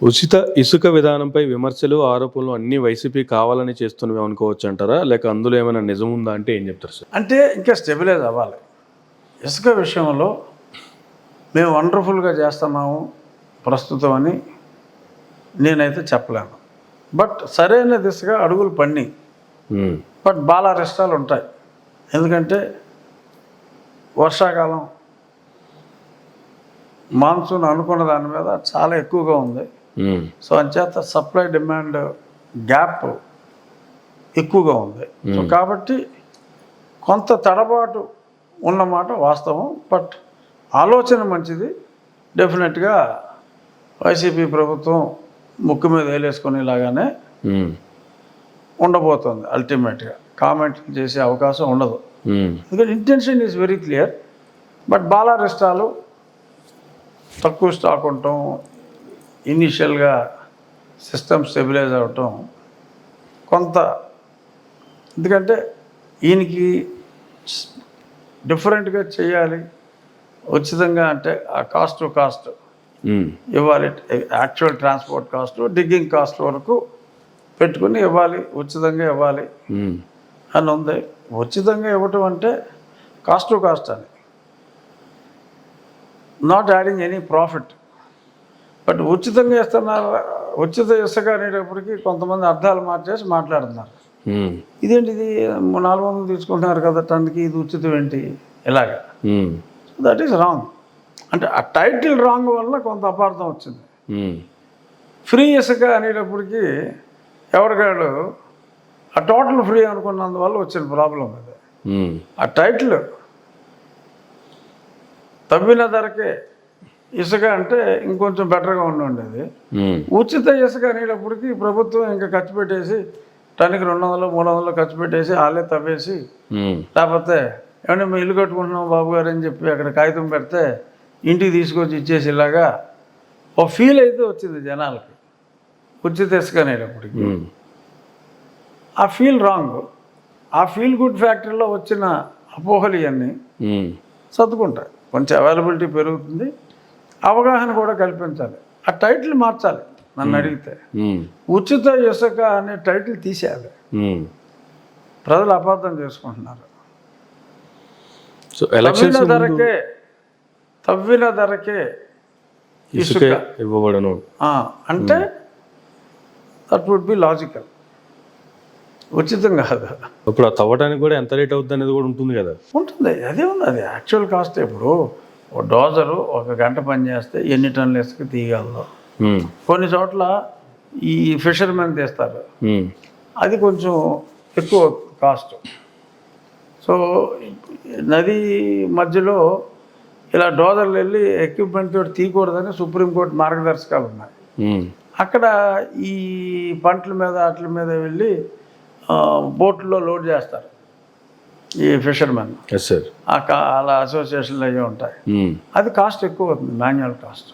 ఉచిత ఇసుక విధానంపై విమర్శలు, ఆరోపణలు అన్నీ వైసీపీ కావాలని చేస్తున్నవి అనుకోవచ్చు అంటారా? లేక అందులో ఏమైనా నిజం ఉందా అంటే ఏం చెప్తారు సార్? అంటే ఇంకా స్టెబిలైజ్ అవ్వాలి. ఇసుక విషయంలో మేము వండర్ఫుల్గా చేస్తున్నాము ప్రస్తుతం అని నేనైతే చెప్పలేను. బట్ సరైన దిశగా అడుగులు పడినాయి. బట్ బాలా రెస్టాలు ఉంటాయి. ఎందుకంటే వర్షాకాలం మాన్సూన్ అనుకున్న దాని మీద చాలా ఎక్కువగా ఉంది. సో అంచేత సప్లై డిమాండ్ గ్యాప్ ఎక్కువగా ఉంది. సో కాబట్టి కొంత తడబాటు ఉన్నమాట వాస్తవం. బట్ ఆలోచన మంచిది. డెఫినెట్గా వైసీపీ ప్రభుత్వం ముక్కు మీద వేలేసుకునేలాగానే ఉండబోతుంది. అల్టిమేట్గా కామెంట్లు చేసే అవకాశం ఉండదు. ఎందుకంటే intention is very clear. But బాలా రెస్టాలు తక్కువ స్టాక్ ఉండటం, ఇనీషియల్గా సిస్టమ్ స్టెబిలైజ్ అవ్వటం కొంత, ఎందుకంటే ఈయనకి డిఫరెంట్గా చేయాలి, ఉచితంగా అంటే ఆ కాస్ట్ ఇవ్వాలి, actual transport cost, digging cost వరకు పెట్టుకుని ఇవ్వాలి, ఉచితంగా ఇవ్వాలి అని ఉంది. ఉచితంగా ఇవ్వటం అంటే కాస్ట్ అని, not adding any profit. But ఉచితంగా ఇస్తున్నారు, ఉచిత ఇసుక అనేటప్పటికి కొంతమంది అర్థాలు మార్చేసి మాట్లాడుతున్నారు. ఇదేంటిది 400 తీసుకుంటున్నారు కదా టన్నుకి, ఇది ఉచితం ఏంటి ఇలాగా. That is wrong. అంటే ఆ టైటిల్ రాంగ్ వల్ల కొంత అపార్థం వచ్చింది. ఫ్రీ ఇసుక అనేటప్పటికి ఎవరికాడు ఆ టోటల్ ఫ్రీ అనుకున్నందువల్ల వచ్చిన ప్రాబ్లం అది. ఆ టైటిల్ తవ్విన ధరకే ఇసుక అంటే ఇంకొంచెం బెటర్గా ఉండేది. ఉచిత ఇసుక అనేటప్పటికి ప్రభుత్వం ఇంకా ఖర్చు పెట్టేసి టన్నుకి 200, 300 ఖర్చు పెట్టేసి వాళ్ళే తవ్వేసి, లేకపోతే ఏమన్నా మేము ఇల్లు కట్టుకుంటున్నాం బాబు గారు అని చెప్పి అక్కడ కాగితం పెడితే ఇంటికి తీసుకొచ్చి ఇచ్చేసి ఇలాగా ఓ ఫీల్ అయితే వచ్చింది జనాలకి ఉచిత ఇసుక అనేటప్పటికి. ఆ ఫీల్ రాంగ్. ఆ ఫీల్ గుడ్ ఫ్యాక్టరీలో వచ్చిన అపోహలు ఇవన్నీ సర్దుకుంటాయి. కొంచెం అవైలబిలిటీ పెరుగుతుంది, అవగాహన కూడా కల్పించాలి. ఆ టైటిల్ మార్చాలి. నన్ను అడిగితే ఉచిత ఇసుక అనే టైటిల్ తీసేయాలి. ప్రజలు అపార్థం చేసుకుంటున్నారు. తవ్విన ధరకే ఇసుక ఇవ్వబడను అంటే దట్ వుడ్ బి లాజికల్. ఉచితం కాదు. ఇప్పుడు ఆ తవ్వడానికి కూడా ఎంత రేట్ అవుతుంది అనేది కూడా ఉంటుంది కదా. ఉంటుంది, అదే ఉంది. అది యాక్చువల్ కాస్ట్. ఇప్పుడు ఒక డోజరు 1 గంట పని చేస్తే ఎన్ని టన్నుల ఇసుక తీయగలదు. కొన్ని చోట్ల ఈ ఫిషర్మెన్ తీస్తారు, అది కొంచెం ఎక్కువ కాస్ట్. సో నది మధ్యలో ఇలా డోజర్లు వెళ్ళి ఎక్విప్మెంట్ తోటి తీయకూడదని సుప్రీంకోర్టు మార్గదర్శకాలు ఉన్నాయి. అక్కడ ఈ పంటల మీద వాటి మీద వెళ్ళి బోట్లో లోడ్ చేస్తారు ఈ ఫిషర్మెన్. అలా అసోసియేషన్లు అవి ఉంటాయి. అది కాస్ట్ ఎక్కువ అవుతుంది, manual cost.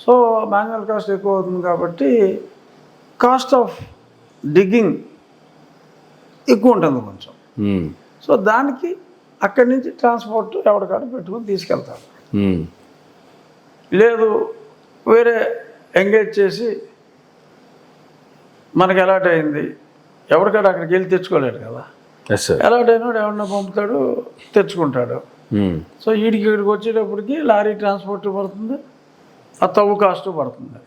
So manual cost ఎక్కువ అవుతుంది కాబట్టి కాస్ట్ ఆఫ్ డిగ్గింగ్ ఎక్కువ ఉంటుంది కొంచెం. సో దానికి అక్కడి నుంచి ట్రాన్స్పోర్ట్ ఎవరికాడ పెట్టుకుని తీసుకెళ్తారు. లేదు వేరే ఎంగేజ్ చేసి మనకి అలాట్ అయింది, ఎవరికాడ అక్కడికి వెళ్ళి తెచ్చుకోలేడు కదా. అలాట్ అయినాడు ఎవరన్నా పంపుతాడు, తెచ్చుకుంటాడు. సో వీడికి ఇక్కడికి వచ్చేటప్పటికి లారీ ట్రాన్స్పోర్ట్ పడుతుంది, ఆ తవ్వు కాస్ట్ పడుతుంది.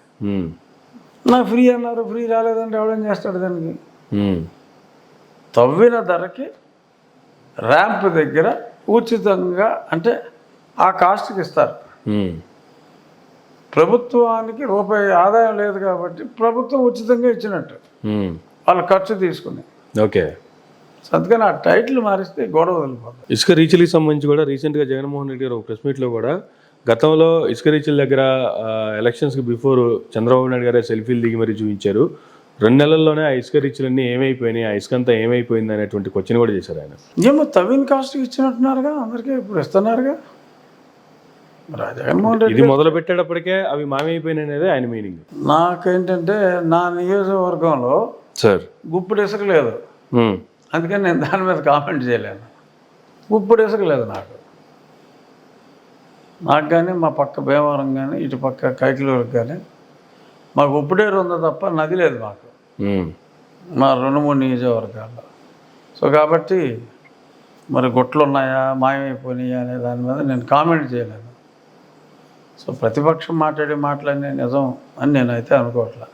నాకు ఫ్రీ అన్నారు, ఫ్రీ రాలేదంటే ఎవడేం చేస్తాడు దానికి. తవ్విన ధరకి ర్యాంప్ దగ్గర ఉచితంగా అంటే ఆ కాస్ట్కి ఇస్తారు. ప్రభుత్వానికి రూపాయి ఆదాయం లేదు కాబట్టి ప్రభుత్వం ఉచితంగా ఇచ్చినట్టు వాళ్ళ ఖర్చు తీసుకుని. ఓకే. అందుకని ఆ టైటిల్ మారిస్తే గొడవ వదిలిపోతుంది. ఇసుక రీచ్లకి సంబంధించి కూడా రీసెంట్గా జగన్మోహన్ రెడ్డి గారు ఒక ప్రెస్ మీట్లో కూడా గతంలో ఇసుక రీచ్ల దగ్గర ఎలక్షన్స్కి బిఫోర్ చంద్రబాబు నాయుడు గారే సెల్ఫీలు దిగి మరీ చూపించారు. 2 నెలల్లోనే ఆ ఇసుక రీచ్లన్నీ ఏమైపోయినాయి, ఆ ఇసుక అంతా ఏమైపోయింది అనేటువంటి క్వశ్చన్ కూడా చేశారు ఆయన. ఏమో తవ్విన కాస్ట్కి ఇచ్చినట్టున్నారుగా, అందరికీ ఇప్పుడు ఇస్తున్నారుగా. జగన్మోహన్ రెడ్డి ఇది మొదలు పెట్టేటప్పటికే అవి మామైపోయినాయి అనేది ఆయన మీనింగ్. నాకేంటంటే నా నియోజకవర్గంలో సార్ గుప్పుడు ఇసుక లేదు, అందుకని నేను దాని మీద కామెంట్ చేయలేను. గుప్పుడు ఇసుక లేదు నాకు కానీ మా పక్క భీమవరం కానీ ఇటు పక్క కైకిలూరుకి కానీ మాకు ఉప్పుడేరు ఉందో తప్ప నది లేదు మాకు మా 2-3 నియోజకవర్గాల్లో. సో కాబట్టి మరి గుట్లు ఉన్నాయా మాయమైపోయినాయా అనే దాని మీద నేను కామెంట్ చేయలేను. సో ప్రతిపక్షం మాట్లాడే మాటలన్నీ నిజం అని నేనైతే అనుకోవట్లే.